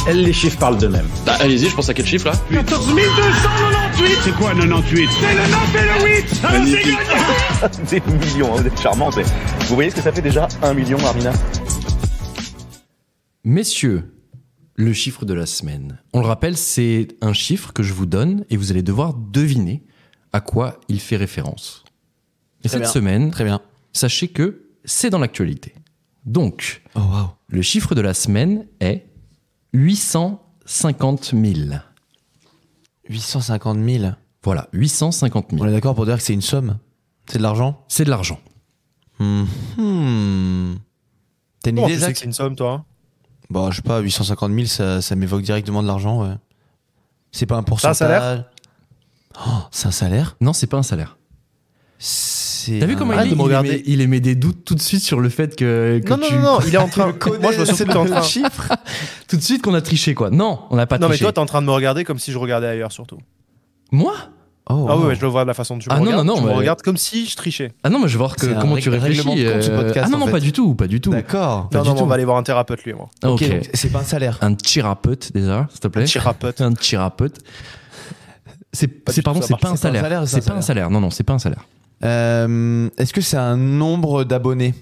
Les chiffres parlent d'eux-mêmes. Bah, allez-y, je pense à quel chiffre là? 14 298. C'est quoi 98? C'est le 9 et le 8. Alors c'est gagné. Des millions, vous êtes charmante. Vous voyez ce que ça fait déjà 1 million, Armina? Messieurs, le chiffre de la semaine. On le rappelle, c'est un chiffre que je vous donne et vous allez devoir deviner à quoi il fait référence. Et cette semaine, très bien, sachez que c'est dans l'actualité. Donc, oh, wow. Le chiffre de la semaine est 850 000. 850 000. Voilà, 850 000. On est d'accord pour dire que c'est une somme? C'est de l'argent? C'est de l'argent. T'as une idée, tu sais Zach? que c'est une somme, toi? Bah, je sais pas, 850 000, ça m'évoque directement de l'argent, ouais. C'est pas un pourcentage. C'est un salaire? Oh, c'est un salaire? Non, c'est pas un salaire. C'est T'as vu comment il émet des doutes tout de suite sur le fait que non, il est en train... Moi, je me souviens que t'es en train... chiffre. Tout de suite qu'on a triché, quoi. Non, on n'a pas triché. Non, mais toi, t'es en train de me regarder comme si je regardais ailleurs, surtout. Moi? Oh, ah oui, je le vois de la façon dont tu me regardes. Tu me regardes comme si je trichais. Ah non, mais je veux voir comment tu réfléchis. Podcast, ah non, pas du tout, pas du tout. D'accord. Non, on va aller voir un thérapeute, lui et moi. Ok, c'est pas un salaire. Un thérapeute, déjà, s'il te plaît. Un thérapeute. C'est pas un salaire. C'est pas un salaire. Non, c'est pas un salaire. Est-ce que c'est un nombre d'abonnés?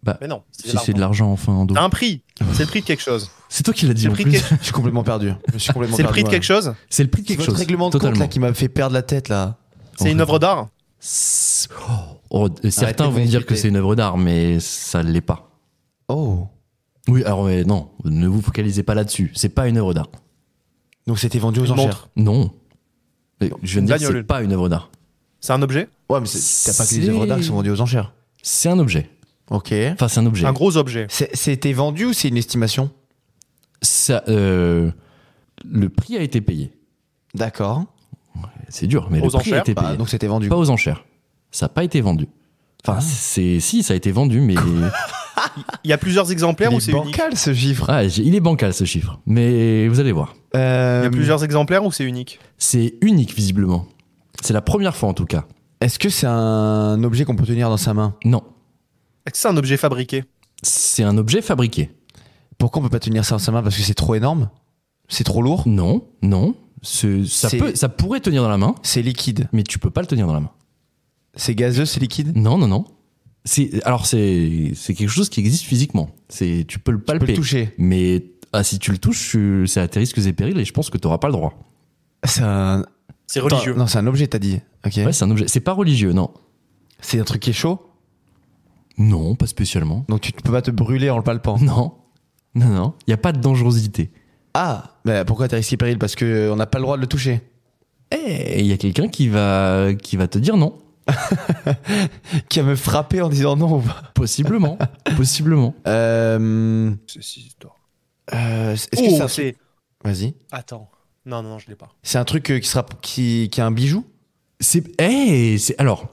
Mais non. Si c'est de l'argent, enfin, en dos. T'as un prix. C'est le prix de quelque chose. C'est toi qui l'as dit en plus. Je suis complètement perdu. C'est le prix de quelque chose? C'est le prix de quelque chose. C'est votre règlement de compte là qui m'a fait perdre la tête là. C'est une œuvre d'art? Certains vont dire que c'est une œuvre d'art, mais ça ne l'est pas. Oh. Oui, alors non, ne vous focalisez pas là-dessus. C'est pas une œuvre d'art. Donc c'était vendu aux enchères? Non. Je viens de dire que c'est pas une œuvre d'art. C'est un objet? Ouais, mais t'as pas que les œuvres d'art qui sont vendues aux enchères. C'est un objet. Ok. Enfin, c'est un objet. Un gros objet. C'était vendu ou c'est une estimation? Ça, le prix a été payé. D'accord. C'est dur, mais le prix a été payé. Donc c'était vendu. Pas aux enchères. Ça n'a pas été vendu. Enfin, si, ça a été vendu, mais... Il y a plusieurs exemplaires ou c'est unique? Il est bancal ce chiffre. Ah, il est bancal ce chiffre, mais vous allez voir. Il y a plusieurs exemplaires ou c'est unique? C'est unique, visiblement. C'est la première fois en tout cas. Est-ce que c'est un objet qu'on peut tenir dans sa main? Non. Est-ce que c'est un objet fabriqué? C'est un objet fabriqué. Pourquoi on peut pas tenir ça dans sa main? Parce que c'est trop énorme? C'est trop lourd? Non. Ça pourrait tenir dans la main. C'est liquide. Mais tu peux pas le tenir dans la main. C'est gazeux, c'est liquide? Non. C'est quelque chose qui existe physiquement. Tu peux le palper. Tu peux le toucher. Mais si tu le touches, c'est à tes risques et périls et je pense que tu n'auras pas le droit. C'est religieux. Non, c'est un objet, t'as dit. Ok. Ouais, c'est un objet. C'est pas religieux, non. C'est un truc qui est chaud? Non, pas spécialement. Donc tu peux pas te brûler en le palpant? Non. Il n'y a pas de dangerosité. Ah, mais pourquoi t'as risqué péril? Parce qu'on n'a pas le droit de le toucher. Il y a quelqu'un qui va te dire non. Qui va me frapper en disant non ou pas? Possiblement. Est-ce que c'est... Vas-y. Attends. Non, je l'ai pas. C'est un truc qui a un bijou? Alors,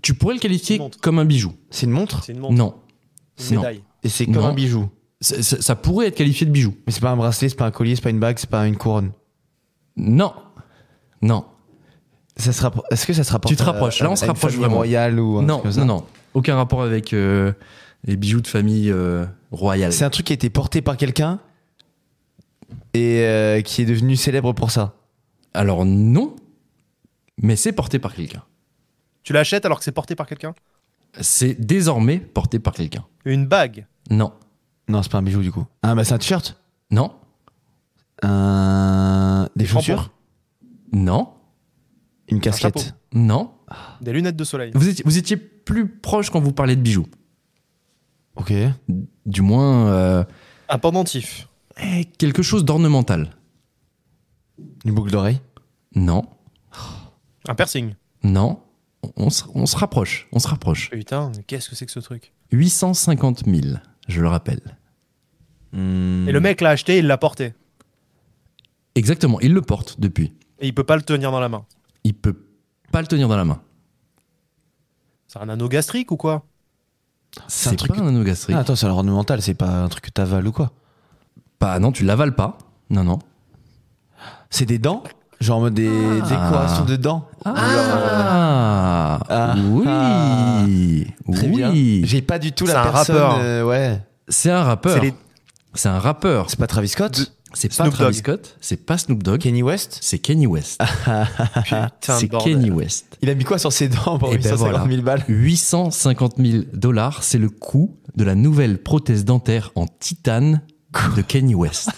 tu pourrais le qualifier comme un bijou. C'est une montre? C'est une montre. Non. Une médaille. Et c'est comme un bijou? Ça pourrait être qualifié de bijou. Mais c'est pas un bracelet, c'est pas un collier, c'est pas une bague, c'est pas une couronne? Non. Est-ce que ça se rapproche? Tu te rapproches. Là, on se rapproche vraiment. Royale ou non. Aucun rapport avec les bijoux de famille royale. C'est un truc qui a été porté par quelqu'un et qui est devenu célèbre pour ça? Alors non, mais c'est porté par quelqu'un. Tu l'achètes alors que c'est porté par quelqu'un? C'est désormais porté par quelqu'un. Une bague? Non, c'est pas un bijou du coup. Ah bah c'est un t-shirt? Non. Des chaussures? Non. Une casquette? Non. Des lunettes de soleil? Vous étiez plus proche quand vous parlez de bijoux. Ok. Du moins... Un pendentif? Quelque chose d'ornemental. Une boucle d'oreille? Non. Un piercing? Non. On se rapproche. Putain, mais qu'est-ce que c'est que ce truc? 850 000, je le rappelle. Et le mec l'a acheté, il l'a porté? Exactement, il le porte depuis. Et il peut pas le tenir dans la main? Il peut pas le tenir dans la main. C'est un anneau gastrique ou quoi? C'est pas un anneau gastrique. Attends, c'est ornemental, c'est pas un truc que t'avales ou quoi? Non, tu l'avales pas. Non. C'est des dents? Genre en mode des décorations de dents? Oui. Très bien. J'ai pas du tout la personne. C'est un rappeur. Ouais. C'est un rappeur. C'est les- C'est un rappeur. C'est pas Travis Scott? C'est pas Snoop Travis Dogg. Scott. C'est pas Snoop Dogg. Kenny West? C'est Kanye West. Putain, C'est bordel. Kanye West. Il a mis quoi sur ses dents pour Et ben 850 000 balles? 850 000 $, c'est le coût de la nouvelle prothèse dentaire en titane de Kanye West.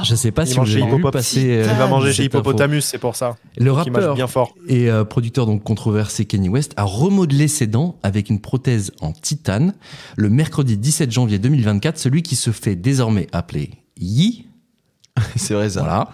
Je sais pas Il si vous mange chez avez vu Hippopot- passer. Il va manger chez cette info. Hippopotamus, c'est pour ça. Le Qui mange rappeur bien fort. et producteur donc controversé Kanye West a remodelé ses dents avec une prothèse en titane le mercredi 17 janvier 2024. Celui qui se fait désormais appeler Yee, C'est vrai, ça. voilà,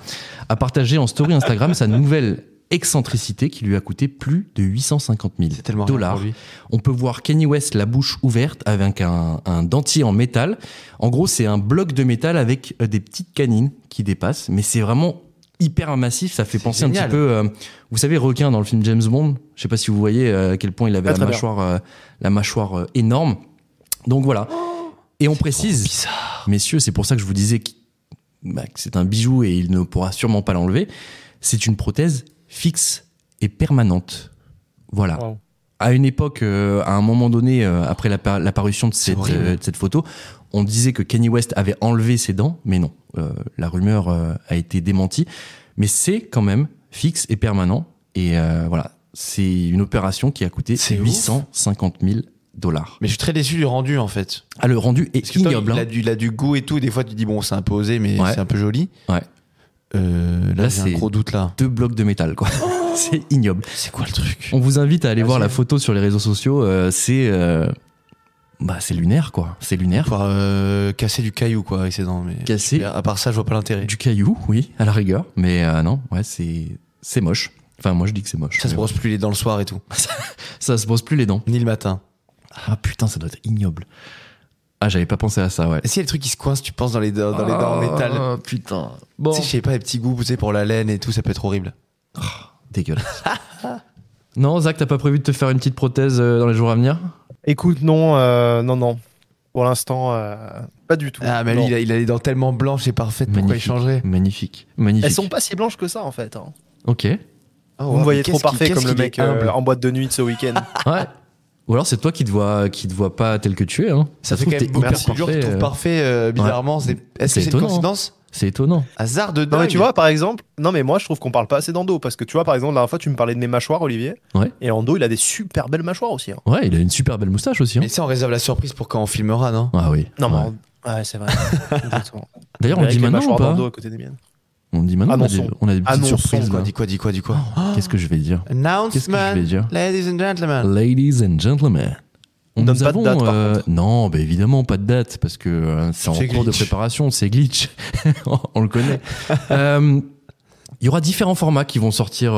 a partagé en story Instagram sa nouvelle excentricité qui lui a coûté plus de 850 000 C'est tellement rien $. pour lui. On peut voir Kanye West la bouche ouverte avec un dentier en métal. En gros, c'est un bloc de métal avec des petites canines qui dépassent, mais c'est vraiment hyper massif. Ça fait C'est penser un génial. petit peu, vous savez, requin dans le film James Bond. Je sais pas si vous voyez à quel point il avait Ah, très bien. la mâchoire énorme. Donc voilà. Et on précise, messieurs, c'est pour ça que je vous disais que c'est un bijou et il ne pourra sûrement pas l'enlever. C'est une prothèse fixe et permanente. Voilà. Wow. À une époque, à un moment donné, après l'apparition de cette photo, on disait que Kanye West avait enlevé ses dents, mais non, la rumeur a été démentie. Mais c'est quand même fixe et permanent. Et voilà, c'est une opération qui a coûté C'est 850 000 $. Mais je suis très déçu du rendu, en fait. Ah, le rendu est Parce que toi, ignoble. il hein. a du goût et tout. Des fois, tu dis, bon, c'est un peu osé, mais Ouais. c'est un peu joli. Ouais. Là, j'ai un c'est- gros doute, là. 2 blocs de métal, quoi. C'est ignoble. C'est quoi le truc? On vous invite à aller voir Vas-y. la photo sur les réseaux sociaux. C'est lunaire, quoi. C'est lunaire. Pour casser du caillou, quoi, avec ses dents. Mais Casser à part ça, je vois pas l'intérêt. du caillou, oui, à la rigueur. Mais non, ouais, c'est moche. Enfin, moi, je dis que c'est moche. Ça se brosse plus les dents le soir et tout. Ça se brosse plus les dents. Ni le matin. Ah putain, ça doit être ignoble. Ah, j'avais pas pensé à ça, ouais. Est-ce qu'il y a des trucs qui se coincent, tu penses, dans les dents en métal? Ah, putain. Bon. Tu sais, je sais pas, les petits goûts, tu sais, pour la laine et tout, ça peut être horrible. Dégueulasse. Non, Zach, t'as pas prévu de te faire une petite prothèse dans les jours à venir? Écoute, non. Pour l'instant, pas du tout. Ah, mais lui, Non. il a les dents tellement blanches et parfaites, pourquoi il Magnifique. changerait? Magnifique. Magnifique. Elles sont pas si blanches que ça, en fait. Hein. Ok. Vous me voyez trop parfait comme le mec en boîte de nuit de ce week-end. Ouais. Ou alors c'est toi qui te vois pas tel que tu es. Hein. Ça fait se quand trouve, même t'es hyper beaucoup de gens qui parfait, trouvent parfait, bizarrement. Est-ce C'est que c'est une étonnant. coïncidence? C'est étonnant. Hasard de dingue. Non mais tu vois par exemple, non mais moi je trouve qu'on parle pas assez d'endo parce que tu vois par exemple la dernière fois tu me parlais de mes mâchoires Olivier. Ouais. Et Endo il a des super belles mâchoires aussi. Hein. Ouais, il a une super belle moustache aussi. Hein. Mais ça, on réserve la surprise pour quand on filmera, non? Ah oui. Non Ouais. mais ouais c'est vrai. Exactement. D'ailleurs, on Avec dit les maintenant ou mâchoires pas d'Endo à côté des miennes. On dit maintenant. Annonçons. On a des petites Annonçons, surprises. Quoi, là. dis quoi? Qu'est-ce que je vais dire? Qu'est-ce que je Announcement, vais dire? ladies and gentlemen. Ladies and gentlemen. On donne pas de date, par contre. Non, bah évidemment pas de date parce que c'est en C'est cours de glitch. préparation, c'est glitch. On le connaît. Il y aura différents formats qui vont sortir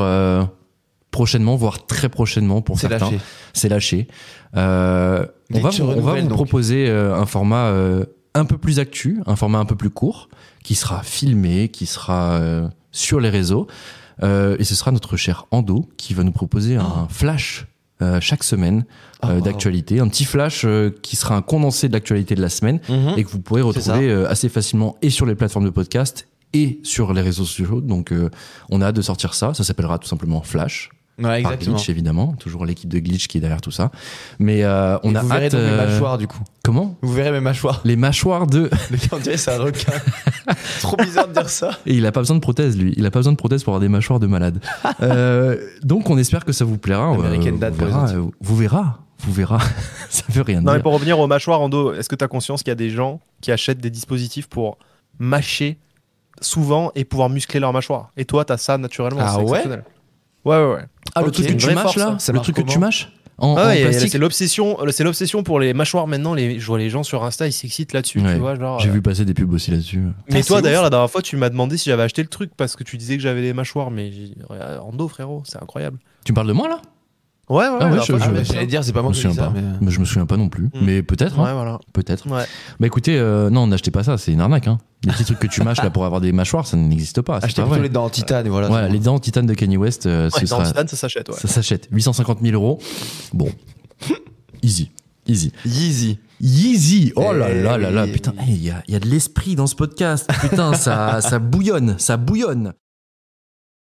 prochainement, voire très prochainement pour C'est certains. lâché. C'est lâché. On va Glitch vous renouvelle, donc. proposer un format un peu plus actu, un format un peu plus court, qui sera filmé, qui sera sur les réseaux. Et ce sera notre cher Ando qui va nous proposer un flash chaque semaine wow. d'actualité. Un petit flash qui sera un condensé de l'actualité de la semaine Mhm. et que vous pourrez retrouver assez facilement et sur les plateformes de podcast et sur les réseaux sociaux. Donc on a hâte de sortir ça. Ça s'appellera tout simplement Flash. Ouais, Par exactement. Glitch, évidemment. Toujours l'équipe de Glitch qui est derrière tout ça. Mais on Et a vous verrez hâte... donc mes mâchoires, du coup. Comment? Vous verrez mes mâchoires. Les mâchoires de... Le gars, on dirait c'est un requin. Trop bizarre de dire ça. Et il a pas besoin de prothèse, lui. Il a pas besoin de prothèse pour avoir des mâchoires de malade. Donc on espère que ça vous plaira. American Dad, pour les autres. Vous verra. Ça veut rien Non mais dire. pour revenir aux mâchoires Endo, est-ce que tu as conscience qu'il y a des gens qui achètent des dispositifs pour mâcher souvent et pouvoir muscler leur mâchoire? Et toi t'as ça naturellement. Ah c'est ouais exceptionnel. Ouais. Ah, le Ok, truc que une tu vraie mâches force, là? ça Le marche truc que tu comment? mâches en Ah ouais, plastique? c'est l'obsession pour les mâchoires maintenant. Je vois les gens sur Insta, ils s'excitent là-dessus, Ouais. tu vois, genre. J'ai vu passer des pubs aussi là-dessus. Mais Putain, toi c'est d'ailleurs ouf. la dernière fois tu m'as demandé si j'avais acheté le truc parce que tu disais que j'avais des mâchoires, mais Endo frérot, c'est incroyable. Tu me parles de moi là? Ouais, Ah ouais, la dernière je- fois, je- tu m'as mais dit j'allais dire, c'est pas Je moi me qui souviens dis ça, pas. mais. Mais je me souviens pas non plus. Mais peut-être. ça. hein. Ouais, voilà. Peut-être. Ouais. Bah écoutez, non, n'achetez pas ça, c'est une arnaque. Hein. Les petits trucs que tu mâches là pour avoir des mâchoires, ça n'existe pas. C'est Achetez pas plutôt vrai. les dents en titane et voilà. Ouais, c'est bon. les dents titane de Kanye West, Ouais, ce dans sera, Titan, ça s'achète, ouais. ça s'achète. 850 000 €. Bon, easy. Yeezy. Yeezy. Oh là là là là. oui. Putain, il y a de l'esprit dans ce podcast. Putain, ça bouillonne.